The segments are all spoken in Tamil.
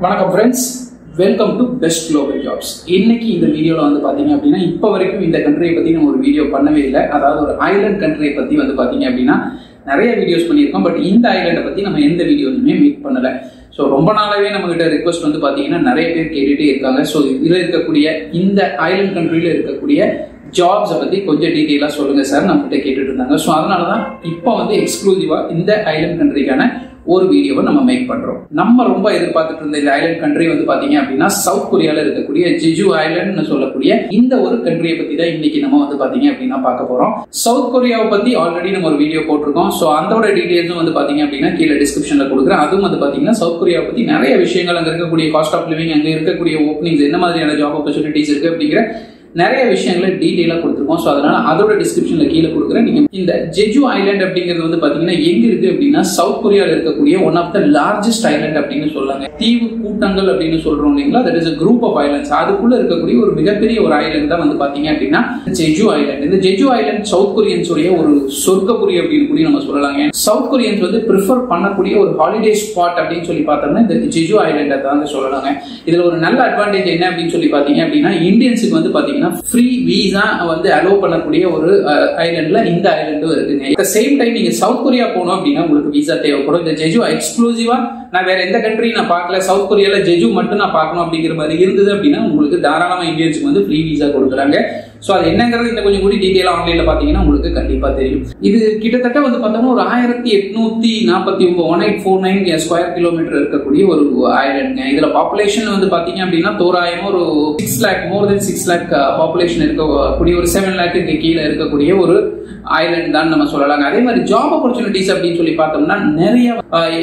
வணக்கம் friends, welcome to best global jobs. இன்னைக்கு இந்த வீடியோவில் வந்து பார்த்தீங்க அப்படின்னா இப்போ வரைக்கும் இந்த கண்ட்ரியை பற்றி நம்ம ஒரு வீடியோ பண்ணவே இல்லை. அதாவது ஒரு ஐலண்ட் கண்ட்ரியை பற்றி வந்து பார்த்தீங்க அப்படின்னா நிறைய வீடியோஸ் பண்ணியிருக்கோம். பட் இந்த ஐலண்டை பற்றி நம்ம எந்த வீடியோஸுமே மேக் பண்ணலை. ஸோ ரொம்ப நாளாவே நம்ம கிட்ட ரிக்வஸ்ட் வந்து பார்த்தீங்கன்னா நிறைய பேர் கேட்டுகிட்டே இருக்காங்க. ஸோ இதில் இருக்கக்கூடிய இந்த ஐலண்ட் கண்ட்ரியில் இருக்கக்கூடிய ஜாப்ஸை பற்றி கொஞ்சம் டீட்டெயிலாக சொல்லுங்கள் சார் நம்மகிட்ட கேட்டுட்டு இருந்தாங்க. ஸோ அதனால தான் இப்போ வந்து எக்ஸ்க்ளூசிவாக இந்த ஐலண்ட் கண்ட்ரிக்கான ஒரு வீடியோவை நம்ம மேக் பண்றோம். நம்ம ரொம்ப எதிர்பார்த்துட்டு இருந்த இந்த ஐலண்ட் கண்ட்ரி வந்து பாத்தீங்க அப்படின்னா சவுத் கொரியால இருக்கக்கூடிய ஜெஜு ஐலண்ட் சொல்லக்கூடிய இந்த ஒரு கண்ட்ரியை பத்தி தான் இன்னைக்கு நம்ம வந்து பாத்தீங்க அப்படின்னா பார்க்க போறோம். சவுத் கொரியாவை பத்தி ஆல்ரெடி நம்ம ஒரு வீடியோ போட்டிருக்கோம். ஸோ அதோட டீடைல்ஸும் வந்து பாத்தீங்க அப்படின்னா கீழே டிஸ்கிரிப்ஷன்ல கொடுக்குறேன். அதுவும் வந்து பாத்தீங்கன்னா சவுத் கொரியாவை பத்தி நிறைய விஷயங்கள், அங்க இருக்கக்கூடிய காஸ்ட் ஆஃப் லிவிங், அங்க இருக்கக்கூடிய ஓப்பனிங்ஸ், என்ன மாதிரியான ஜாப் ஆப்பர்ச்சுனிட்டிஸ் இருக்கு அப்படிங்கிற நிறைய விஷயங்களை டீட்டெயிலாக கொடுத்துருக்கோம். ஸோ அதனால அதோட டிஸ்கிரிப்ஷன்ல கீழே கொடுக்குறேன். நீங்க இந்த ஜெஜு ஐலண்ட் அப்படிங்கிறது வந்து பாத்தீங்கன்னா எங்க இருக்கு அப்படின்னா சவுத் கொரியால இருக்கக்கூடிய one of the largest island அப்படின்னு சொல்றாங்க. தீவு கூட்டங்கள் அப்படின்னு சொல்றோம் இல்லைங்களா, that is a group of islands. அதுக்குள்ள இருக்கக்கூடிய ஒரு மிகப்பெரிய ஒரு ஐலண்ட் தான் வந்து பாத்தீங்க அப்படின்னா ஜெஜு ஐலண்ட். இந்த ஜெஜு ஐலண்ட் சவுத் கொரியன்ஸ் உடைய ஒரு சொர்க்கபுரி அப்படின்னு கூட நம்ம சொல்லலாங்க. சவுத் கொரியன்ஸ் வந்து ப்ரிஃபர் பண்ணக்கூடிய ஒரு ஹாலிடே ஸ்பாட் அப்படின்னு சொல்லி பார்த்தோம்னா இந்த ஜெஜு ஐலண்டை தான் சொல்லலாங்க. இதுல ஒரு நல்ல அட்வான்டேஜ் என்ன அப்படின்னு சொல்லி பாத்தீங்க அப்படின்னா இந்தியன்ஸுக்கு வந்து பாத்தீங்கன்னா ஃப்ரீ வீசா வந்து அலோவ் பண்ணக்கூடிய ஒரு ஐலண்ட்ல இந்த ஐலண்டும் இருக்குங்க. அட் தி சேம் டைம் நீங்க சவுத் கொரியா போகணும் அப்படின்னா உங்களுக்கு வீசா தேவைப்படும். இந்த ஜெஜு எக்ஸ்க்ளூசிவா நான் வேற எந்த கண்ட்ரி நான் பார்க்கல, சவுத் கொரியால ஜெஜு மட்டும் நான் பார்க்கணும் அப்படிங்கிற மாதிரி இருந்தது அப்படின்னா உங்களுக்கு தாராளமா இந்தியன்ஸுக்கு வந்து ஃப்ரீ வீசா கொடுக்குறாங்க. ஸோ அது என்னங்கிறது இந்த கொஞ்சம் கூட டீட்டெயிலாக ஆன்லைனில் பார்த்தீங்கன்னா உங்களுக்கு கண்டிப்பாக தெரியும். இது கிட்டத்தட்ட வந்து பார்த்தோம்னா ஒரு 1849 ஸ்கொயர் கிலோமீட்டர் இருக்கக்கூடிய ஒரு ஐலண்ட்ங்க. இதுல பாப்புலேஷன் வந்து பார்த்தீங்க அப்படின்னா தோராயமா ஒரு 6 lakh, மோர் தென் 6 lakh பாப்புலேஷன் இருக்கக்கூடிய ஒரு 7 lakh கீழே இருக்கக்கூடிய ஒரு ஐலண்ட் தான் நம்ம சொல்லலாங்க. அதே மாதிரி ஜாப் ஆப்பர்ச்சுனிட்டிஸ் அப்படின்னு சொல்லி பார்த்தோம்னா நிறைய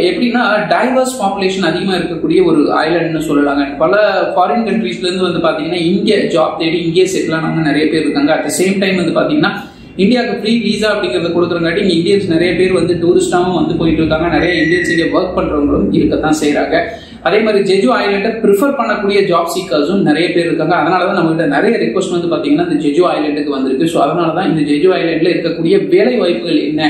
எப்படின்னா டைவர்ஸ் பாப்புலேஷன் அதிகமா இருக்கக்கூடிய ஒரு ஐலண்ட்னு சொல்லலாங்க. பல ஃபாரின் கண்ட்ரீஸ்ல இருந்து வந்து பாத்தீங்கன்னா இங்கே ஜாப் தேடி இங்கே செட்டில் ஆனவங்க நிறைய பேர் இருக்காங்க. அட் த சேம் டைம் வந்து பாத்தீங்கன்னா இந்தியாவுக்கு ஃப்ரீ வீசா அப்படிங்கறத கொடுக்குறங்காட்டி இங்க இந்தியன்ஸ் நிறைய பேர் வந்து டூரிஸ்டாவும் வந்து போயிட்டு இருக்காங்க. நிறைய இந்தியன்ஸ் இங்க ஒர்க் பண்றவங்களும் இருக்கத்தான் செய்யறாங்க. அதே மாதிரி ஜெஜு ஐலண்டை ப்ரிஃபர் பண்ணக்கூடிய ஜாப் சீக்கர்ஸும் நிறைய பேர் இருக்காங்க. அதனாலதான் நம்ம கிட்ட நிறைய ரிக்வஸ்ட் வந்து பாத்தீங்கன்னா இந்த ஜெஜு ஐலண்டுக்கு வந்திருக்கு. ஸோ அதனாலதான் இந்த ஜெஜு ஐலண்ட்ல இருக்கக்கூடிய வேலை வாய்ப்புகள் என்ன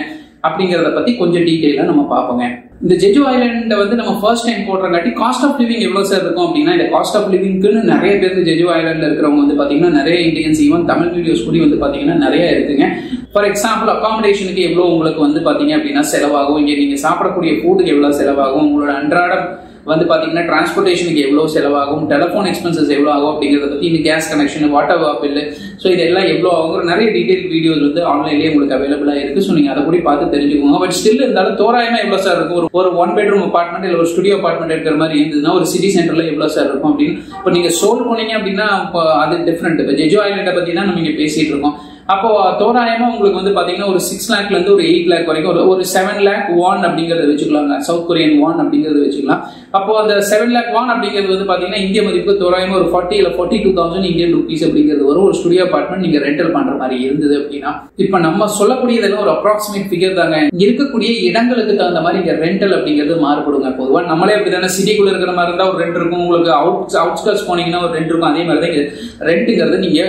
அப்படிங்கறத பத்தி கொஞ்சம் டீட்டெயிலா நம்ம பார்ப்போங்க. இந்த ஜெஜு ஐலண்டை வந்து நம்ம ஃபர்ஸ்ட் டைம் போடுறங்காட்டி காஸ்ட் ஆஃப் லிவிங் எவ்வளவு சார் இருக்கும் அப்படின்னா இந்த காஸ்ட் ஆஃப் லிவிங்க்குன்னு நிறைய பேர் ஜெஜு ஐலண்ட்ல இருக்கிறவங்க வந்து பாத்தீங்கன்னா நிறைய இந்தியன்ஸ், ஈவன் தமிழ் வீடியோஸ் கூட வந்து பாத்தீங்கன்னா நிறைய இருக்குங்க. ஃபார் எக்ஸாம்பிள் அகாமடேஷனுக்கு எவ்வளவு உங்களுக்கு வந்து பாத்தீங்க அப்படின்னா செலவாகும், இங்க நீங்க சாப்பிடக்கூடிய ஃபுட்டுக்கு எவ்வளவு செலவாகும், உங்களோட அன்றாடம் வந்து பாத்தீங்கன்னா டிரான்ஸ்போர்டேஷனுக்கு எவ்வளவு செலவாகும், டெலிஃபோன் எக்ஸ்பென்சஸ் எவ்வளவு ஆகும் அப்படிங்கறத பத்தி, இந்த gas connection, water bill, so இதெல்லாம் எவ்வளவு ஆகும் நிறைய டீடைல் வீடியோஸ் வந்து ஆன்லைன்லேயே உங்களுக்கு அவைலபிளா இருக்கு. ஸோ நீங்க அதை கூட பார்த்து தெரிஞ்சுக்கோங்க. பட் ஸ்டில் இருந்தாலும் தோராயமா எவ்வளவு சார் இருக்கும், ஒரு 1 bedroom அபார்ட்மெண்ட் இல்ல ஒரு ஸ்டுடியோ அபார்ட்மெண்ட் இருக்கிற மாதிரி இருந்ததுன்னா ஒரு சிட்டி சென்டர்ல எவ்வளவு சார் இருக்கும் அப்படின்னு இப்போ நீங்க சோல் போனீங்க அப்படின்னா அது டிஃப்ரெண்ட். இப்போ ஜெஜு ஐலண்டை பத்தி தான் நம்ம இங்க பேசிட்டு இருக்கோம். அப்போ தோராயமா உங்களுக்கு வந்து பாத்தீங்கன்னா ஒரு 6 lakhல இருந்து ஒரு 8 lakh வரைக்கும் ஒரு 7 lakh won அப்படிங்கறத வச்சுக்கலாங்க. சவுத் கொரியன் வான் அப்படிங்கறத வச்சுக்கலாம். அப்போ அந்த 7 lakh won அப்படிங்கிறது வந்து பாத்தீங்கன்னா இந்திய மதிப்பு தோராயமா ஒரு 40 இல்ல 42,000 இந்தியன் ருபீஸ் அப்படிங்கிறது வரும். ஒரு ஸ்டுடியோ அபார்ட்மெண்ட் நீங்க ரெண்டல் பண்ற மாதிரி இருந்தது அப்படின்னா இப்ப நம்ம சொல்லக்கூடியதெல்லாம் ஒரு அப்ராக்சிமேட் ஃபிகர் தாங்க. இங்க இருக்கக்கூடிய இடங்களுக்கு தகுந்த மாதிரி இங்க ரெண்டல் அப்படிங்கிறது மாறுபடுங்க. பொதுவா நம்மளே அப்படிதானே, சிட்டிக்குள்ள இருக்கிற மாதிரி இருந்தா ஒரு ரெண்ட் இருக்கும், உங்களுக்கு அவுட்ஸ்கர்ட்ஸ் போனீங்கன்னா ஒரு ரெண்ட் இருக்கும். அதே மாதிரி தான் ரெண்ட்டுங்கிறது நீங்க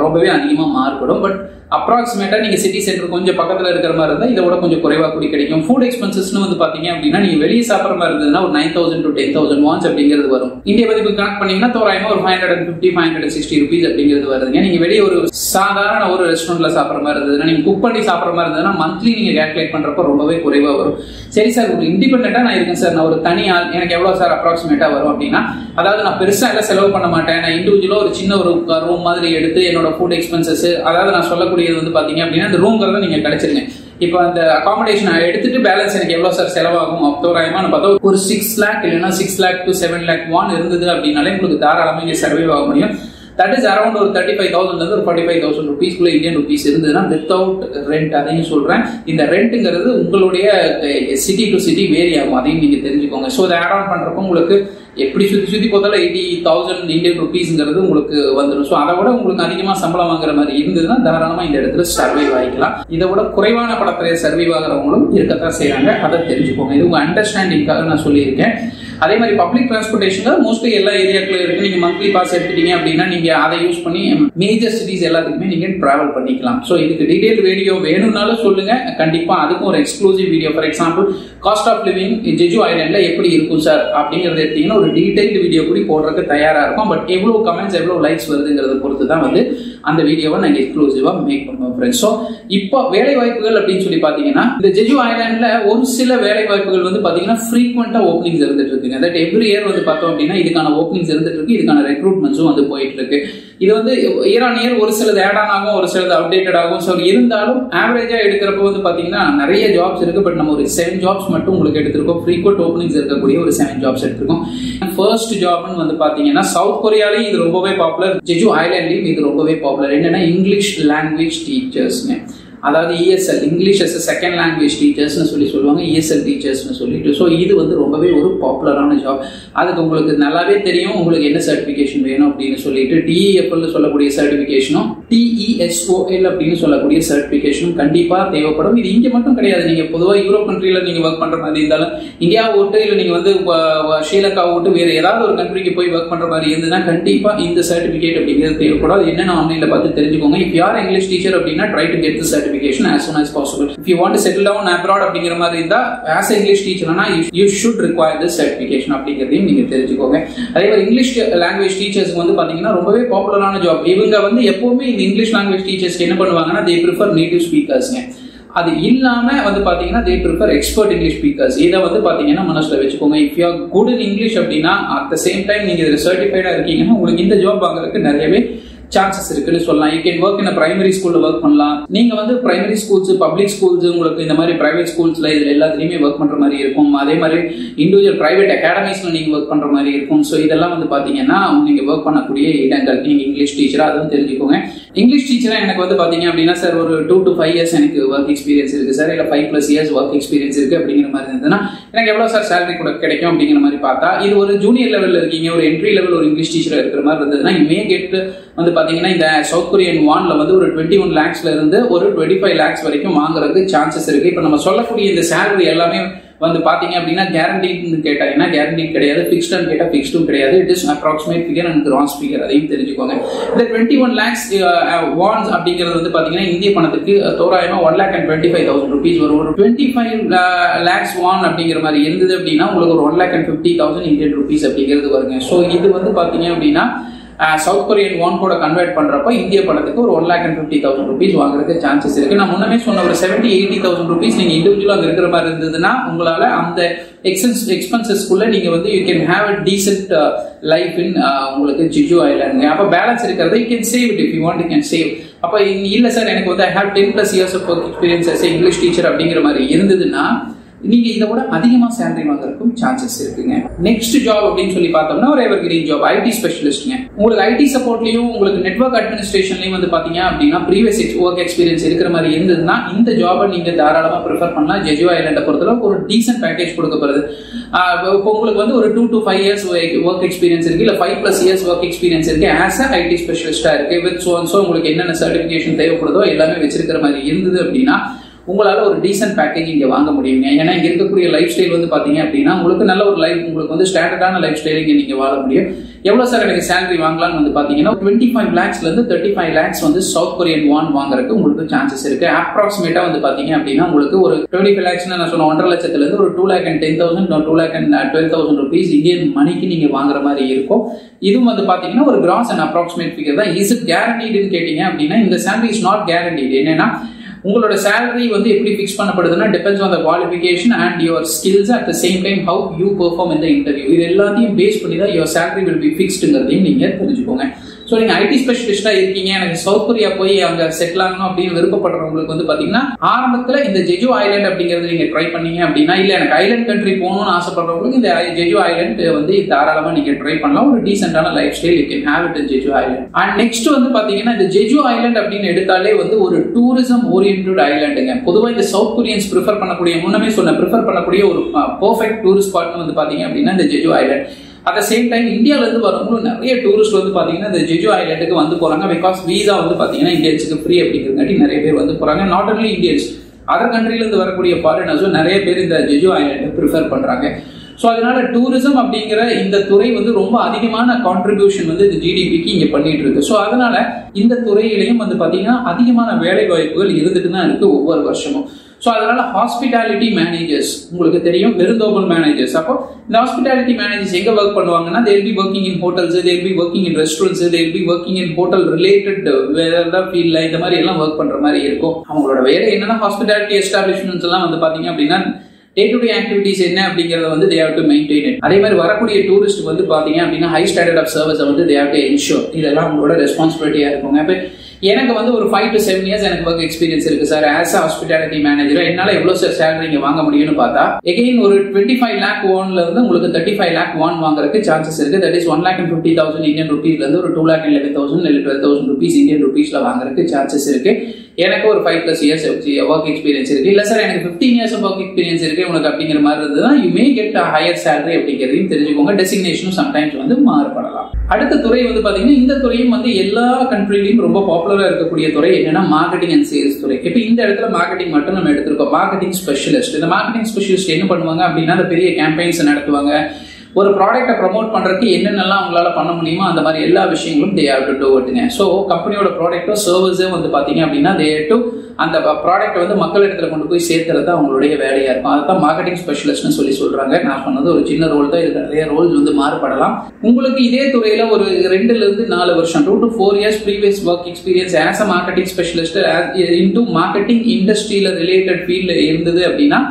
ரொம்பவே அதிகமா மாறுபடும். பட் அப்ராக்சிமேட்டா நீங்க சிட்டி சென்டர் கொஞ்சம் பக்கத்துல இருக்கிற மாதிரி இருந்தா இதை விட கொஞ்சம் குறைவா கூடி கிடைக்கும். ஃபுட் எக்ஸ்பென்சஸ்னு வந்து பாத்தீங்க அப்படின்னா நீங்க வெளியே சாப்பிட்ற மாதிரி இருந்ததுன்னா ஒரு 9,000 to 10,000 won அப்படிங்கிறது வரும். இந்திய மதிப்பு கனெக்ட் பண்ணீங்கன்னா தோராயமா ஒரு 550, 560 rupees அப்படிங்கிறது வருதுங்க. நீங்க வெளியே ஒரு சாதாரண ஒரு ரெஸ்டாரண்ட்ல சாப்பிட்ற மாதிரி இருந்ததுன்னா, நீங்க குக் பண்ணி சாப்பிட்ற மாதிரி இருந்ததுன்னா மந்த்லி நீங்க கேல்குலேட் பண்றப்ப ரொம்பவே குறைவா வரும். சரி சார், ஒரு இண்டிபெண்டா நான் இருக்கேன் சார், நான் ஒரு தனி ஆள், எனக்கு எவ்வளவு சார் அப்ராக்சிமேட்டா வரும் அப்படின்னா, அதாவது நான் பெருசா எல்லாம் செலவு பண்ண மாட்டேன், நான் இண்டிவிஜுவலா ஒரு சின்ன ஒரு ரூம் மாதிரி எடுத்து என்னோட ஃபுட் எக்ஸ்பென்சஸ், அதாவது நான் சொல்லக்கூடியது வந்து பாத்தீங்க அப்படின்னா அந்த ரூம்ங்கிறத நீங்க கிடைச்சிருங்க. இப்போ அந்த அகாமடேஷன் எடுத்துட்டு பேலன்ஸ் எனக்கு எவ்வளவு சார் செலவாகும் தோராயமா பார்த்தா ஒரு 6 lakh இல்லைன்னா 6 lakh to 7 lakh won இருந்தது அப்படின்னாலே உங்களுக்கு தாராளமா இங்க சர்வைவ் ஆக முடியும். தட் இஸ் அரௌண்ட் ஒரு 35,000 இருந்து ஒரு 45,000 rupees இந்தியன் ருபீஸ் இருந்ததுன்னா வித்தவுட் ரெண்ட். அதையும் சொல்றேன், இந்த ரெண்ட்ங்கிறது உங்களுடைய சிட்டி டு சிட்டி வேரி ஆகும், அதையும் நீங்க தெரிஞ்சுக்கோங்க. ஸோ அதை ஆட் ஆன் பண்றப்போ உங்களுக்கு எப்படி சுத்தி போதாலும் 80,000 இந்தியன் ருபீஸ்ங்கிறது உங்களுக்கு வந்துடும். ஸோ அதை விட உங்களுக்கு அதிகமா சம்பளம் வாங்குற மாதிரி இருந்ததுன்னா தாராளமா இந்த இடத்துல சர்வைவ் ஆகிக்கலாம். இதை விட குறைவான படத்துல சர்வைவ் ஆகிறவங்களும் இருக்கத்தான் செய்யறாங்க, அதை தெரிஞ்சுக்கோங்க. இது உங்க அண்டர்ஸ்டாண்டிங்காக நான் சொல்லியிருக்கேன். அதே மாதிரி பப்ளிக் டிரான்ஸ்போர்டேஷன்ல மோஸ்ட்லி எல்லா ஏரியாக்களும் இருக்கு. நீங்க மந்த்லி பாஸ் எடுத்துட்டீங்க அப்படின்னா நீங்க அதை யூஸ் பண்ணி மேஜர் சிட்டிஸ் எல்லாத்துக்குமே நீங்க டிராவல் பண்ணிக்கலாம். ஸோ இதுக்கு டீடைல் வீடியோ வேணும்னாலும் சொல்லுங்க, கண்டிப்பா அதுக்கும் ஒரு exclusive video. For example cost of living Jeju ஐலாண்ட்ல எப்படி இருக்கும் சார் அப்படிங்கறத எடுத்தீங்கன்னா ஒரு டீடைல்டு வீடியோ கூட போடுறதுக்கு தயாரா இருக்கும். பட் எவ்வளவு கமெண்ட்ஸ் எவ்வளவு லைக்ஸ் வருதுங்கிறத பொறுத்து தான் வந்து அந்த வீடியோவை நாங்க எக்ஸ்க்ளூசிவா மேக் பண்ணுவோம் ஃப்ரெண்ட்ஸ். ஸோ இப்போ வேலை வாய்ப்புகள் அப்படின்னு சொல்லி பாத்தீங்கன்னா இந்த ஜெஜு ஐலாண்ட்ல ஒரு சில வேலை வாய்ப்புகள் வந்து பாத்தீங்கன்னா ஃப்ரீக்வெண்டா ஓப்பனிங்ஸ் இருந்துட்டு இருக்குங்க. தட் எவ்ரி இயர் வந்து பார்த்தோம் அப்படின்னா இதுக்கான ஓப்பனிங்ஸ் இருந்துட்டு இருக்கு, இதுக்கான ரெக்ரூட்மெண்ட்ஸும் வந்து போயிட்டு இருக்கு. இது வந்து இயர் ஆன் இயர் ஒரு சிலது ஆட் ஆன் ஆகும், ஒரு சிலது அப்டேட்டட் ஆகும். ஸோ இருந்தாலும் ஆவரேஜா எடுக்கிறப்ப வந்து பாத்தீங்கன்னா நிறைய ஜாப்ஸ் இருக்கு. பட் நம்ம ஒரு 7 ஜாப்ஸ் மட்டும் உங்களுக்கு எடுத்திருக்கோம். ஃப்ரீக்வெண்ட் ஓப்பனிங்ஸ் இருக்கக்கூடிய ஒரு 7 ஜாப்ஸ் எடுத்திருக்கோம். ஃபர்ஸ்ட் ஜாப்னு வந்து பாத்தீங்கன்னா சவுத் கொரியாலையும் இது ரொம்பவே பாப்புலர், ஜெஜு ஐலாண்ட்லயும் இது ரொம்பவே பாப்புலர். என்னன்னா இங்கிலீஷ் லாங்குவேஜ் டீச்சர்ஸ்ங்க. அதாவது ESL English as a second language டீச்சர்ஸ்னு சொல்லுவாங்க, ESL டீச்சர்ஸ்னு சொல்லிட்டு. ஸோ இது வந்து ரொம்பவே ஒரு பாப்புலரான ஜாப். அதுக்கு உங்களுக்கு நல்லாவே தெரியும் உங்களுக்கு என்ன சர்டிஃபிகேஷன் வேணும் அப்படின்னு சொல்லிட்டு. TEFL சொல்லக்கூடிய சர்டிஃபிகேஷனும் TESOL அப்படின்னு சொல்லக்கூடிய சர்டிஃபிகேஷனும் கண்டிப்பா தேவைப்படும். இது இங்க மட்டும் கிடையாது, நீங்க பொதுவாக யூரோப் கண்ட்ரியில நீங்க ஒர்க் பண்ற மாதிரி இருந்தாலும், இந்தியா விட்டு இல்லை நீங்க வந்து ஸ்ரீலங்கா விட்டு வேற ஏதாவது ஒரு கண்ட்ரிக்கு போய் ஒர்க் பண்ற மாதிரி இருந்ததுன்னா கண்டிப்பா இந்த சர்டிஃபிகேட் அப்படிங்கிறது தேவைப்படும். என்னென்ன ஆன்லைன்ல பார்த்து தெரிஞ்சுக்கோங்க. If you are English teacher அப்படின்னா try to get the certification as soon as possible. If you want to settle down abroad அப்படிங்கிற மாதிரி இருந்தா as a English teacher you should require this certification அப்படிங்கறதையும் நீங்க தெரிஞ்சுக்கோங்க. அதே மாதிரி இங்கிலீஷ் லாங்குவேஜ் டீச்சர்ஸ்க்கு வந்து பாத்தீங்கன்னா ரொம்பவே பாப்புலரான ஜாப். இவங்க வந்து எப்பவுமே இந்த இங்கிலீஷ் லாங்குவேஜ் டீச்சர்ஸ்க்கு என்ன பண்ணுவாங்கன்னா they prefer native speakersங்க. அது இல்லாம வந்து பாத்தீங்கன்னா they prefer expert English speakers. இதை வந்து பாத்தீங்கன்னா மனசுல வச்சுக்கோங்க. if you are good in English அப்படின்னா at the same time நீங்க இதுல சர்டிஃபைடா இருக்கீங்கன்னா உங்களுக்கு இந்த ஜாப் வாங்குறதுக்கு நிறையவே சான்சஸ் இருக்குன்னு சொல்லலாம். You can work in primary ஸ்கூல்ல ஒர்க் பண்ணலாம். நீங்க வந்து பிரைமரி ஸ்கூல்ஸ், பப்ளிக் ஸ்கூல்ஸ், உங்களுக்கு இந்த மாதிரி பிரைவேட் ஸ்கூல்ஸ்ல இதுல எல்லாத்துலயுமே ஒர்க் பண்ற மாதிரி இருக்கும். அதே மாதிரி இண்டிவிஜுவல் பிரைவேட் அகாடமிஸ்ல நீங்க ஒர்க் பண்ற மாதிரி இருக்கும். ஸோ இதெல்லாம் வந்து பாத்தீங்கன்னா நீங்க ஒர்க் பண்ணக்கூடிய இடங்கள். நீங்க இங்கிலீஷ் டீச்சரா அதுவும் தெரிஞ்சுக்கோங்க. இங்கிலீஷ் டீச்சரா எனக்கு வந்து பாத்தீங்க அப்படின்னா சார் ஒரு 2 to 5 years எனக்கு ஒர்க் எக்ஸ்பீரியன்ஸ் இருக்கு சார், இல்ல 5+ years ஒர்க் எக்ஸ்பீரியன்ஸ் இருக்கு அப்படிங்கிற மாதிரி இருந்ததுன்னா எனக்கு எவ்வளவு சார் சேலரி கூட கிடைக்கும் அப்படிங்கிற மாதிரி பார்த்தா, இது ஒரு ஜூனியர் லெவல்ல இருக்கீங்க, ஒரு என்ட்ரி லெவல் ஒரு இங்கிலீஷ் டீச்சரா இருக்கிற மாதிரி இருந்ததுன்னா மே கெட் வந்து பாத்தீங்கன்னா இந்த சவுத் கொரியன் வான்ல வந்து ஒரு 21 lakhsல இருந்து ஒரு 25 lakhs வரைக்கும் வாங்குறதுக்கு சான்சஸ் இருக்கு. இப்ப நம்ம சொல்லக்கூடிய இந்த சேலரி எல்லாமே வந்து பாத்தீங்க அப்படின்னா கேரண்டின்னு கேட்டாங்கன்னா கேரண்டி கிடையாது, ஃபிக்ஸ்டுன்னு கேட்டா ஃபிக்ஸ்டும் கிடையாது. It is approximate figure and cross figure, அதையும் தெரிஞ்சுக்கோங்க. இந்த 21 lakhs வான்ஸ் அப்படிங்கிறது வந்து பாத்தீங்கன்னா இந்திய பணத்துக்கு தோராயமா 1,25,000 rupees வரும். ஒரு 25 lakhs வான் அப்படிங்கிற மாதிரி இருந்தது அப்படின்னா உங்களுக்கு ஒரு 1,50,000 Indian rupees அப்படிங்கிறது வருங்க. ஸோ இது வந்து பாத்தீங்க அப்படின்னா சவுத் கொரியன் வான் கூட கன்வெர்ட் பண்றப்ப இந்திய பணத்துக்கு ஒரு 1,50,000 rupees வாங்குறதுக்கு சான்சஸ் இருக்கு. நான் முன்னமே சொன்ன ஒரு 70,000-80,000 rupees நீங்க இண்டிவிஜுவலா அங்க இருக்கிற மாதிரி இருந்ததுன்னா உங்களால அந்த எக்ஸ்பென்சஸ்க்குள்ள நீங்க வந்து you can have a decent life இன் உங்களுக்கு ஜெஜு ஐலாண்ட். அப்ப பேலன்ஸ் இருக்கிறத you can save it. If you want you can save. அப்ப இல்ல சார் எனக்கு வந்து I have 10+ years of work experience as a English teacher அப்படிங்கிற மாதிரி இருந்ததுன்னா நீங்க இதை விட அதிகமா சேலரி வாங்குறதுக்கும் சான்சஸ் இருக்குங்க. நெக்ஸ்ட் ஜாப் அப்படின்னு சொல்லி பார்த்தோம்னா ஒரு எவர்கிரீன் ஜாப், ஐடி ஸ்பெஷலிஸ்ட்ங்க. உங்களுக்கு ஐடி சப்போர்ட்லயும் உங்களுக்கு நெட்வொர்க் அட்மினிஸ்ட்ரேஷன்லயும் வந்து பாத்தீங்க அப்படின்னா ப்ரீவியஸ் ஒர்க் எக்ஸ்பீரியன்ஸ் இருக்கிற மாதிரி இருந்ததுன்னா இந்த ஜாபை நீங்க தாராளமா ப்ரிஃபர் பண்ணலாம். ஜெஜு ஐலாண்டை பொறுத்தளவுக்கு ஒரு டீசென்ட் பேக்கேஜ் கொடுக்கப்படுது. இப்போ உங்களுக்கு வந்து ஒரு 2 to 5 years ஒர்க் எக்ஸ்பீரியன்ஸ் இருக்கு, இல்ல 5+ years ஒர்க் எக்ஸ்பீரியன்ஸ் இருக்கு, ஆஸ் அ ஐடி ஸ்பெஷலிஸ்டா இருக்கு வித் சோ உங்களுக்கு என்னென்ன சர்டிபிகேஷன் தேவைப்படுதோ எல்லாமே வச்சிருக்கிற மாதிரி இருந்தது அப்படின்னா உங்களால ஒரு டீசென்ட் பேக்கேஜ் இங்க வாங்க முடியுங்க. ஏன்னா இங்க இருக்கக்கூடிய லைஃப் ஸ்டைல் வந்து பாத்தீங்க அப்படின்னா உங்களுக்கு நல்ல ஒரு லைஃப், உங்களுக்கு வந்து ஸ்டாண்டர்டான லைஃப் ஸ்டைல் இங்க நீங்க வாழ முடியும். எவ்வளவு சார் எனக்கு சேலரி வாங்கலாம்னு வந்து பாத்தீங்கன்னா 25 lakhsல இருந்து 35 lakhs வந்து சவுத் கொரியன் வான் வாங்குறதுக்கு உங்களுக்கு சான்சஸ் இருக்கு. அப்ராக்சிமேட்டா வந்து பாத்தீங்க அப்படின்னா உங்களுக்கு ஒரு 25 lakhs நான் சொன்ன 1.5 லட்சத்துல இருந்து ஒரு 2,10,000 2,12,000 rupees இந்தியன் மணிக்கு நீங்க வாங்குற மாதிரி இருக்கும். இதுவும் வந்து பாத்தீங்கன்னா ஒரு கிராஸ் அண்ட் அப்ராக்சிமேட் ஃபிகர் தான். இஸ் இட் கேரண்டீடுன்னு கேட்டீங்க அப்படின்னா இந்த சேலரி இஸ் நாட் கேரண்டீடு. என்னன்னா உங்களோட சேலரி வந்து எப்படி ஃபிக்ஸ் பண்ணப்படுதுன்னா depends on the qualification and your skills at the same time how you perform in the interview. இது எல்லாத்தையும் பேஸ் பண்ணி தான் யுவர் சேலரி வில் பி ஃபிக்ஸ்டுங்கிறதையும் நீங்க தெரிஞ்சுக்கோங்க. ஸோ நீங்க ஐடி ஸ்பெஷலிஸ்டா இருக்கீங்க, எனக்கு சவுத் கொரியா போய் அங்க செட்டில் ஆகணும் அப்படின்னு விருப்பப்படுறவங்களுக்கு வந்து பாத்தீங்கன்னா ஆரம்பத்துல இந்த ஜெஜு ஐலாண்ட் அப்படிங்கறது நீங்க ட்ரை பண்ணீங்க அப்படின்னா, இல்ல எனக்கு ஐலாண்ட் கண்ட்ரி போகணும்னு ஆசைப்படுறவங்களுக்கு இந்த ஜெஜு ஐலாண்ட் வந்து தாராளமா நீங்க ட்ரை பண்ணலாம். ஒரு டீசென்டான lifestyle you can have it in Jeju island. And next வந்து பாத்தீங்கன்னா இந்த ஜெஜு ஐலாண்ட் அப்படின்னு எடுத்தாலே வந்து ஒரு டூரிசம் ஓரியன்டட் ஐலாண்டுங்க. பொதுவாக இந்த சவுத் கொரியன்ஸ் ப்ரிஃபர் பண்ணக்கூடிய, முன்னமே சொன்ன ப்ரிஃபர் பண்ணக்கூடிய ஒரு பெர்ஃபெக்ட் டூரிஸ்ட் ஸ்பாட் வந்து பாத்தீங்க அப்படின்னா இந்த Jeju island. At the same time இந்தியால இருந்து வரவங்களும் நிறைய டூரிஸ்ட் வந்து பாத்தீங்கன்னா இந்த ஜெஜு ஐலாண்டுக்கு வந்து போறாங்க. பிகாஸ் வீசா வந்து பாத்தீங்கன்னா இந்தியன்ஸுக்கு ஃப்ரீ அப்படிங்கிறங்காட்டி நிறைய பேர் வந்து போறாங்க. நாட் ஒன்லி இந்தியன்ஸ், அதர் கண்ட்ரில இருந்து வரக்கூடிய ஃபாரினர்ஸும் நிறைய பேர் இந்த ஜெஜு ஐலாண்டை ப்ரிஃபர் பண்றாங்க. ஸோ அதனால டூரிசம் அப்படிங்கிற இந்த துறை வந்து ரொம்ப அதிகமான கான்ட்ரிபியூஷன் வந்து இந்த ஜிடிபிக்கு இங்க பண்ணிட்டு இருக்கு. ஸோ அதனால இந்த துறையிலையும் வந்து பாத்தீங்கன்னா அதிகமான வேலை வாய்ப்புகள் இருந்துட்டு தான் இருக்கு ஒவ்வொரு வருஷமும். ஸோ அதனால ஹாஸ்பிட்டாலிட்டி மேனேஜர்ஸ் உங்களுக்கு தெரியும், விருந்தோம்பல் மேனேஜர்ஸ். அப்போ இந்த ஹாஸ்பிட்டாலிட்டி மேனேஜர்ஸ் எங்க ஒர்க் பண்ணுவாங்கன்னா, they will be working in hotels, they will be working in restaurants, they will be working in hotel related வேற ஃபீல்ட்ல இந்த மாதிரி எல்லாம் ஒர்க் பண்ற மாதிரி இருக்கும். அவங்களோட வேலை என்னன்னா ஹாஸ்பிட்டாலிட்டி எஸ்டாப்ளிஷ்மெண்ட்ஸ் எல்லாம் வந்து பாத்தீங்க அப்படின்னா டே டு டே ஆக்டிவிட்டிஸ் என்ன அப்படிங்கறத வந்து they have to maintain it. அதே மாதிரி வரக்கூடிய டூரிஸ்ட் வந்து பாத்தீங்க அப்படின்னா ஹை ஸ்டாண்டர்ட் ஆஃப் சர்வீஸ் வந்து they have to ensure. இதெல்லாம் உங்களோட ரெஸ்பான்சிபிலிட்டியா இருக்குங்க. அப்ப எனக்கு வந்து ஒரு 5 to 7 years எனக்கு ஒர்க் எக்ஸ்பீரியன்ஸ் இருக்கு sir as a hospitality manager. என்னால எவ்வளவு சார் சேலரி இங்க வாங்க முடியும்னு பார்த்தா எகைன் ஒரு 25 lakh won இருந்து உங்களுக்கு 35 lakh won வாங்குறதுக்கு சான்சஸ் இருக்கு. தட் இஸ் 1,50,000 இந்தியன் ருபீஸ்ல இருந்து ஒரு 2,11,000 இல்ல 12,000 rupees இந்தியன் ருபீஸ்ல வாங்குறதுக்கு சான்சஸ் இருக்கு. எனக்கு ஒரு 5+ years ஒர்க் எக்ஸ்பீரியன்ஸ் இருக்கு. இல்ல சார் எனக்கு 15 years ஒர்க் எக்ஸ்பீரியன்ஸ் இருக்கு உனக்கு அப்படிங்கிற மாதிரி இருந்ததுன்னா you may get higher salary அப்படிங்கிறதையும் தெரிஞ்சுக்கோங்க. டெசிக்னேஷனும் சம்டைம்ஸ் வந்து மாறுபடலாம். அடுத்த துறை வந்து பாத்தீங்கன்னா இந்த துறையும் வந்து எல்லா கண்ட்ரிலையும் ரொம்ப பாப்புலரா இருக்கக்கூடிய துறை என்னன்னா மார்க்கெட்டிங் அண்ட் சேல்ஸ் துறை. இப்ப இந்த இடத்துல மார்க்கெட்டிங் மட்டும் நம்ம எடுத்திருக்கோம். Marketing specialist. இந்த மார்க்கெட்டிங் ஸ்பெஷலிஸ்ட் என்ன பண்ணுவாங்க அப்படின்னா அந்த பெரிய கேம்பெயின்ஸ் நடத்துவாங்க. ஒரு ப்ராடக்ட்டை ப்ரமோட் பண்றதுக்கு என்னென்னலாம் அவங்களால பண்ண முடியுமோ அந்த மாதிரி எல்லா விஷயங்களும் they have to do it. So கம்பெனியோட ப்ராடக்ட்டோ சர்வீஸோ வந்து பாத்தீங்க அப்படின்னா they have to அந்த ப்ராடக்ட் வந்து மக்கள் இடத்துல கொண்டு போய் சேர்த்துறது அவங்களுடைய வேலையா இருக்கும். அதுதான் மார்க்கெட்டிங் ஸ்பெஷலிஸ்ட்னு சொல்லி சொல்றாங்க. நான் சொன்னது ஒரு சின்ன ரோல் தான், இது நிறைய ரோல்ஸ் வந்து மாறுபடலாம். உங்களுக்கு இதே துறையில ஒரு 2 to 4 வருஷம் 2 to 4 years previous work experience as a marketing specialist into marketing இண்டஸ்ட்ரியில ரிலேட்டட் ஃபீல்ட்ல இருந்தது அப்படின்னா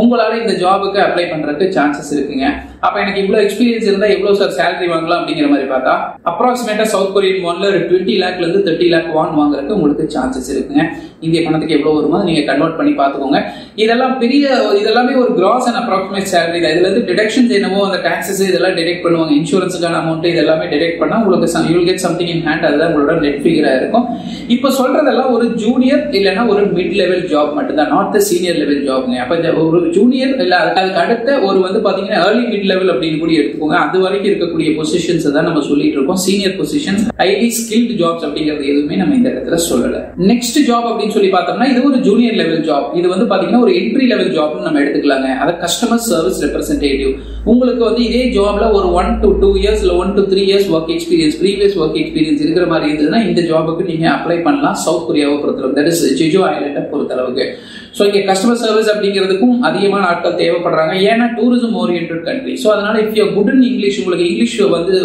உங்களால இந்த ஜாபுக்கு அப்ளை பண்றதுக்கு சான்சஸ் இருக்குங்க. அப்ப எனக்கு இவ்வளவு எக்ஸ்பீரியன்ஸ் இருந்தா எவ்வளவு சார் சேலரி வாங்கலாம் அப்படிங்கிற மாதிரி பார்த்தா அப்ராக்சிமேட்டா சவுத் கொரியன் வான்ல ஒரு 20 lakhல இருந்து 30 lakh வான் வாங்குறதுக்கு உங்களுக்கு சான்சஸ் இருக்குங்க. இந்திய பணத்துக்கு எவ்வளவு வருமோ நீங்க கன்வெர்ட் பண்ணி பாத்துக்கோங்க. இதெல்லாமே ஒரு கிராஸ் அண்ட் அப்ராக்சிமேட் சேலரி தான். இதுல இருந்து டிடக்ஷன்ஸ் என்னவோ அந்த டாக்ஸஸ் இதெல்லாம் டிடெக்ட் பண்ணுவாங்க. இன்சூரன்ஸுக்கான அமௌண்ட் இதெல்லாமே டிடெக்ட் பண்ணா உங்களுக்கு you will get something in hand. அதுதான் உங்களோட நெட் ஃபிகரா இருக்கும். இப்ப சொல்றதெல்லாம் ஒரு ஜூனியர் இல்லைன்னா ஒரு மிட் லெவல் ஜாப் மட்டும் தான், நாட் த சீனியர் லெவல் ஜாப்ங்க. அப்ப ஒரு ஜூனியர் இல்ல அதுக்கு அடுத்த ஒரு வந்து பாத்தீங்கன்னா ஏர்லி மிட் லெவல் அப்படின்னு கூட எடுத்துக்கோங்க. அது வரைக்கும் இருக்கக்கூடிய பொசிஷன்ஸ் தான் நம்ம சொல்லிட்டு இருக்கோம். Senior positions, highly skilled jobs அப்படிங்கிறது எதுவுமே நம்ம இந்த இடத்துல சொல்லல. நெக்ஸ்ட் ஜாப் அப்படின்னு சொல்லி பார்த்தோம்னா இது ஒரு ஜூனியர் லெவல் ஜாப். இது வந்து பாத்தீங்கன்னா ஒரு என்ட்ரி லெவல் ஜாப்னு நம்ம எடுத்துக்கலாங்க. அது கஸ்டமர் சர்வீஸ் ரெப்ரசன்டேட்டிவ். உங்களுக்கு வந்து இதே ஜாப்ல ஒரு 1 to 2 years இல்ல 1 to 3 years work experience previous work experience இருக்கிற மாதிரி இருந்ததுன்னா இந்த ஜாபுக்கு நீங்க அப்ளை பண்ணலாம். சவுத் கொரியாவை பொறுத்தளவு, தட் இஸ் ஜெஜோ ஐலண்டை பொறுத்தளவுக்கு. ஸோ இங்கே கஸ்டமர் சர்வீஸ் அப்படிங்கிறதுக்கும் அதிகமான ஆட்கள் தேவைப்படுறாங்க. ஏன்னா டூரிசம் ஓரியன்ட் கண்ட்ரி. ஸோ அதனால if you good in English, உங்களுக்கு இங்கிலீஷ் வந்து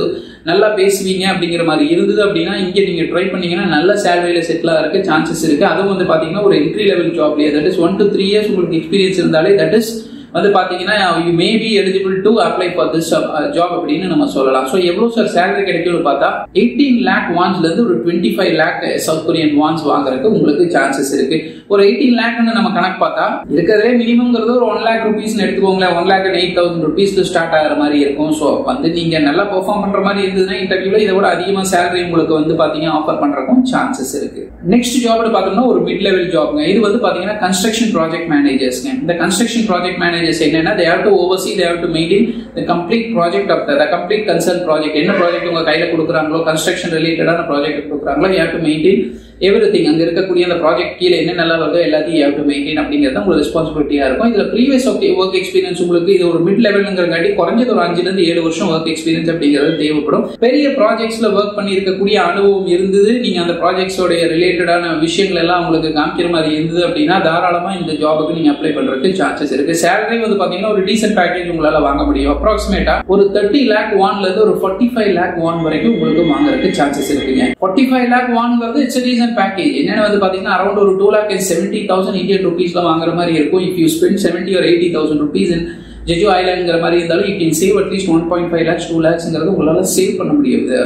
நல்லா பேசுவீங்க அப்படிங்கிற மாதிரி இருந்தது அப்படின்னா இங்கே நீங்க ட்ரை பண்ணீங்கன்னா நல்ல சேலரியில செட்டில் ஆகிறதுக்கு சான்சஸ் இருக்கு. அதுவும் வந்து பாத்தீங்கன்னா ஒரு என்ட்ரி லெவல் ஜாப்லயே, தட் இஸ் 1 to 3 years உங்களுக்கு எக்ஸ்பீரியன்ஸ் இருந்தாலே தட் இஸ் வந்து பாத்தீங்கன்னா you may be eligible to apply for this job அப்படின்னு நம்ம சொல்லலாம். ஸோ எவ்வளவு சார் சேலரி கிடைக்கும்னு பார்த்தா 18 lakh வான்ஸ்ல இருந்து ஒரு 25 lakh சவுத் கொரியன் வான்ஸ் வாங்குறதுக்கு உங்களுக்கு சான்சஸ் இருக்கு. ஒரு 18 lakhன்னு நம்ம கணக்கு பார்த்தா இருக்கிறதே மினிமம்ங்கிறது ஒரு 1 lakh rupees எடுத்துக்கோங்களேன். 1,08,000 rupees ஸ்டார்ட் ஆகிற மாதிரி இருக்கும். ஸோ வந்து நீங்க நல்லா பெர்ஃபார்ம் பண்ற மாதிரி இருந்ததுன்னா இன்டர்வியூல இதை விட அதிகமா சேலரி உங்களுக்கு வந்து பாத்தீங்கன்னா ஆஃபர் பண்றதுக்கும் சான்சஸ் இருக்கு. நெக்ஸ்ட் ஜாப்னு பார்த்தோம்னா ஒரு மிட் லெவல் ஜாப்ங்க. இது வந்து பாத்தீங்கன்னா கன்ஸ்ட்ரக்ஷன் ப்ராஜெக்ட் மேனேஜர்ஸ்ங்க. இந்த கன்ஸ்ட்ரக்ஷன் ப்ராஜெக்ட் மேனேஜர்ஸ் என்னன்னா they have to oversee, they have to maintain the complete project of the complete concern project. என்ன ப்ராஜெக்ட் உங்க கையில கொடுக்குறாங்களோ, கன்ஸ்ட்ரக்ஷன் ரிலேட்டடான ப்ராஜெக்ட் கொடுக்குறாங்களோ, you have to maintain everything. அங்க இருக்கக்கூடிய அந்த ப்ராஜெக்ட் கீழே என்ன நல்லா வருதோ எல்லாத்தையும் you have to maintain அப்படிங்கிறது உங்களுக்கு ரெஸ்பான்சிபிலிட்டியா இருக்கும். இதுல ப்ரீவியஸ் ஒர்க் எக்ஸ்பீரியன்ஸ் உங்களுக்கு இது ஒரு மிட் லெவல்ங்கிறங்காட்டி குறைஞ்சது ஒரு 5 to 7 வருஷம் ஒர்க் எக்ஸ்பீரியன்ஸ் அப்படிங்கிறது தேவைப்படும். பெரிய ப்ராஜெக்ட்ஸ்ல ஒர்க் பண்ணி இருக்கக்கூடிய அனுபவம் இருந்தது, நீங்க அந்த ப்ராஜெக்ட்ஸோட ரிலேட்டடான விஷயங்கள் எல்லாம் உங்களுக்கு காமிக்கிற மாதிரி இருந்தது அப்படின்னா தாராளமா இந்த ஜாபுக்கு நீங்க அப்ளை பண்றதுக்கு சான்சஸ் இருக்கு. சேலரி வந்து பாத்தீங்கன்னா ஒரு டீசன்ட் பேக்கேஜ் உங்களால வாங்க முடியும். அப்ராக்சிமேட்டா ஒரு 30 lakh வான்ல இருந்து ஒரு 45 lakh வான் வரைக்கும் உங்களுக்கு வாங்குறதுக்கு சான்சஸ் இருக்குங்க. 45 lakh வான்ங்கிறது இட்ஸ் a decent package. என்னன்னு வந்து பாத்தீங்கன்னா அரௌண்ட் ஒரு 2,70,000 இந்தியன் ருபீஸ்ல வாங்குற மாதிரி இருக்கும். If you spend 70 or 80,000 rupees in ஜெஜோ ஐலாண்ட்ங்கிற மாதிரி இருந்தாலும் you can save at least 1.5 lakhs 2 lakhsங்கிறது உங்களால சேவ் பண்ண முடியாது.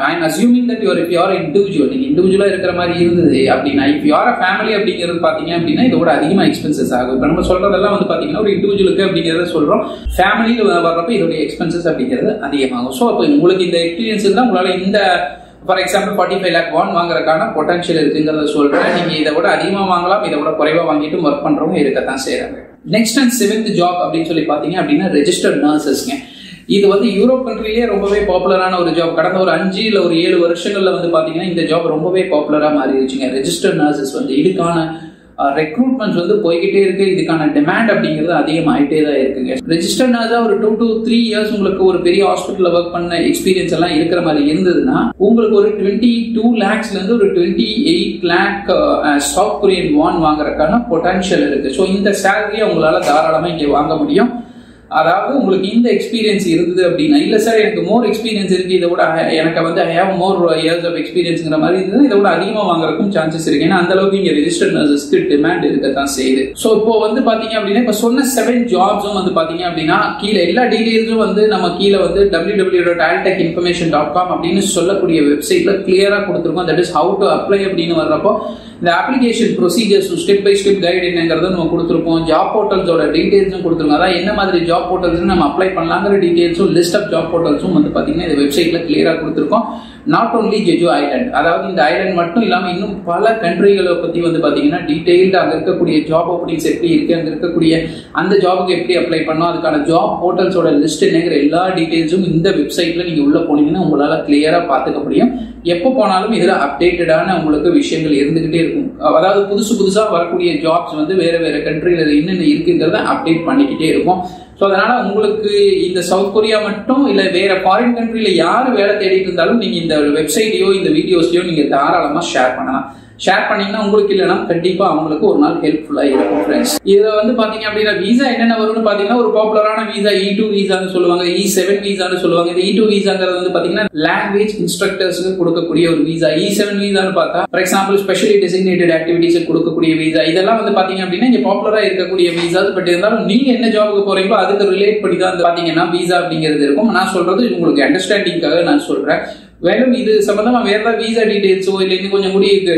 I'm assuming that if you are individual, நீங்க இண்டிவிஜுவலா இருக்கிற மாதிரி இருந்தது அப்படின்னா, if you are a family அப்படிங்கிறது பாத்தீங்க அப்படின்னா இதோட அதிகமா எக்ஸ்பென்சஸ் ஆகும். இப்ப நம்ம சொல்றதெல்லாம் வந்து பாத்தீங்கன்னா ஒரு இண்டிவிஜுவலுக்கு அப்படிங்கறத சொல்றோம். ஃபேமிலியில வர்றப்ப இதோட எக்ஸ்பென்சஸ் அப்படிங்கிறது அதிகமாகும். ஸோ அப்போ உங்களுக்கு இந்த எக்ஸ்பீரியன்ஸ் இருந்தா உங்களால இந்த ஃபார் எக்ஸாம்பிள் 45 lakh வான் வாங்குறதுக்கான பொட்டன்ஷியல் இருக்குங்கிறத சொல்றேன். நீங்க இதை விட அதிகமா வாங்கலாம், இதை விட குறைவா வாங்கிட்டு ஒர்க் பண்றவங்க இருக்கத்தான் செய்யறாங்க. நெக்ஸ்ட் அண்ட் 7th ஜாப் அப்படின்னு சொல்லி பாத்தீங்க அப்படின்னா ரெஜிஸ்டர்ட் நர்சஸ்ங்க. இது வந்து யூரோப் கண்ட்ரிலேயே ரொம்பவே பாப்புலரான ஒரு ஜாப். கடந்த ஒரு 5 இல்ல ஒரு 7 வருஷங்கள்ல வந்து பாத்தீங்கன்னா இந்த ஜாப் ரொம்பவே பாப்புலரா மாறிடுச்சுங்க. ரெஜிஸ்டர்ட் நர்சஸ் வந்து இதுக்கான ரெக்ரூட்மெண்ட்ஸ் வந்து போய்கிட்டே இருக்கு. இதுக்கான டிமாண்ட் அப்படிங்கிறது அதிகமாயிட்டே தான் இருக்குங்க. ரெஜிஸ்டர்ட் நர்ஸா ஒரு 2 to 3 years உங்களுக்கு ஒரு பெரிய ஹாஸ்பிட்டல்ல ஒர்க் பண்ண எக்ஸ்பீரியன்ஸ் எல்லாம் இருக்கிற மாதிரி இருந்ததுன்னா உங்களுக்கு ஒரு 22 lakhsல இருந்து ஒரு 28 lakh சவுத் கொரியன் வான் வாங்குறதுக்கான பொட்டன்ஷியல் இருக்கு. ஸோ இந்த சேலரியை உங்களால தாராளமா இங்க வாங்க முடியும். அதாவது உங்களுக்கு இந்த எக்ஸ்பீரியன்ஸ் இருந்தது அப்படின்னா, இல்ல சார் எனக்கு மோர் எக்ஸ்பீரியன்ஸ் இருக்கு, இதை விட எனக்கு வந்து I have more years of எக்ஸ்பீரியன்ஸ்ங்கிற மாதிரி இருந்தது, இதை விட அதிகமா வாங்குறதுக்கும் சான்சஸ் இருக்கு. ஏன்னா அந்த அளவுக்கு இங்க ரெஜிஸ்டர்ட் நர்சஸ்க்கு டிமாண்ட் இருக்கத்தான் செய்யுது. ஸோ இப்போ வந்து பாத்தீங்க அப்படின்னா, இப்ப சொன்ன 7 ஜாப்ஸும் வந்து பாத்தீங்க அப்படின்னா கீழே எல்லா டீடைல்ஸும் வந்து நம்ம கீழே வந்து www.talentechinformation.com அப்படின்னு சொல்லக்கூடிய வெப்சைட்ல கிளியரா கொடுத்துருக்கோம். That is how to apply அப்படின்னு வர்றப்போ இந்த application procedures step by step guide என்னங்கிறத நம்ம கொடுத்துருப்போம். ஜாப் போர்ட்டல்ஸோட டீடைல்ஸும் கொடுத்துருக்கோம். அதான் என்ன மாதிரி ஜாப் போர்ட்டல்ஸ் நம்ம அப்ளை பண்ணலாங்கிற டீடைல்ஸும் லிஸ்ட் ஆஃப் ஜாப் போர்ட்டல்ஸும் வந்து பாத்தீங்கன்னா இந்த வெப்சைட்ல கிளியரா கொடுத்துருக்கோம். நாட் ஓன்லி ஜெஜு ஐலாண்ட், அதாவது இந்த ஐலாண்ட் மட்டும் இல்லாம இன்னும் பல கண்ட்ரிகளை பத்தி வந்து பாத்தீங்கன்னா டீடைல்டு அங்க இருக்கக்கூடிய ஜாப் ஓப்பனிங்ஸ் எப்படி இருக்கு, அங்க இருக்கக்கூடிய அந்த ஜாபுக்கு எப்படி அப்ளை பண்ணோம், அதுக்கான ஜாப் போர்ட்டல்ஸோட லிஸ்ட் என்னங்கிற எல்லா டீடைல்ஸும் இந்த வெப்சைட்ல நீங்க உள்ள போனீங்கன்னா உங்களால கிளியரா பாத்துக்க முடியும். எப்போ போனாலும் இதுல அப்டேட்டடான உங்களுக்கு விஷயங்கள் இருந்துகிட்டே இருக்கும். அதாவது புதுசா வரக்கூடிய ஜாப்ஸ் வந்து வேற வேற கண்ட்ரில என்னென்ன இருக்குங்கிறத அப்டேட் பண்ணிக்கிட்டே இருக்கும். ஸோ அதனால உங்களுக்கு இந்த சவுத் கொரியா மட்டும் இல்ல வேற ஃபாரின் கண்ட்ரில யாரு வேலை தேடிட்டு இருந்தாலும் நீங்க இந்த வெப்சைட்லயோ இந்த வீடியோஸ்லயோ நீங்க தாராளமா ஷேர் பண்ணலாம். ஷேர் பண்ணீங்கன்னா உங்களுக்கு இல்லைன்னா கண்டிப்பா அவங்களுக்கு ஒரு நாள் ஹெல்ப்ஃபுல்லா இருக்கும் ஃப்ரெண்ட்ஸ். இதுல வந்து பாத்தீங்க அப்படின்னா விசா என்னென்ன வரும்னு பாத்தீங்கன்னா ஒரு பாப்புலரான விசா E2 விசான்னு சொல்லுவாங்க, E7 விசான்னு சொல்லுவாங்க. இந்த E2 விசாங்கிறது வந்து பாத்தீங்கன்னா லாங்குவேஜ் இன்ஸ்ட்ரக்டர்ஸ்க்கு கொடுக்கக்கூடிய ஒரு விசா. E7 விசான்னு பார்த்தா for example specially designated activities கொடுக்கக்கூடிய விசா. இதெல்லாம் வந்து பாத்தீங்க அப்படின்னா இங்க பாப்புலரா இருக்கக்கூடிய விசாஸ். பட் இருந்தாலும் நீங்க என்ன ஜாபுக்கு போறீங்களோ அதுக்கு ரிலேட் பண்ணி தான் பாத்தீங்கன்னா விசா அப்படிங்கிறது இருக்கும். நான் சொல்றது உங்களுக்கு அண்டர்ஸ்டாண்டிங்காக நான் சொல்றேன். மேலும் இது சம்பந்தமா வேற ஏதாவது விசா டீடைல்ஸோ இல்ல இன்னும் கொஞ்சம்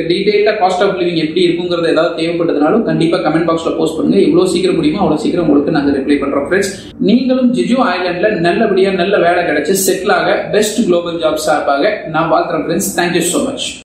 டீடைல்டா காஸ்ட் ஆஃப் லிவிங் எப்படி இருக்குங்கிறது ஏதாவது தேவைப்பட்டதுனாலும் கண்டிப்பா கமெண்ட் பாக்ஸ்ல போஸ்ட் பண்ணுங்க. எவ்வளவு சீக்கிரம் முடியுமோ அவ்வளவு சீக்கிரம் உங்களுக்கு நாங்க ரிப்ளை பண்றோம் ஃப்ரெண்ட்ஸ். நீங்களும் ஜெஜு ஐலாண்ட்ல நல்லபடியா நல்ல வேலை கிடைச்சு செட்டில் ஆக பெஸ்ட் குளோபல் ஜாப் சார்பாக நான் வாழ்த்துறேன் ஃப்ரெண்ட்ஸ். Thank you so much.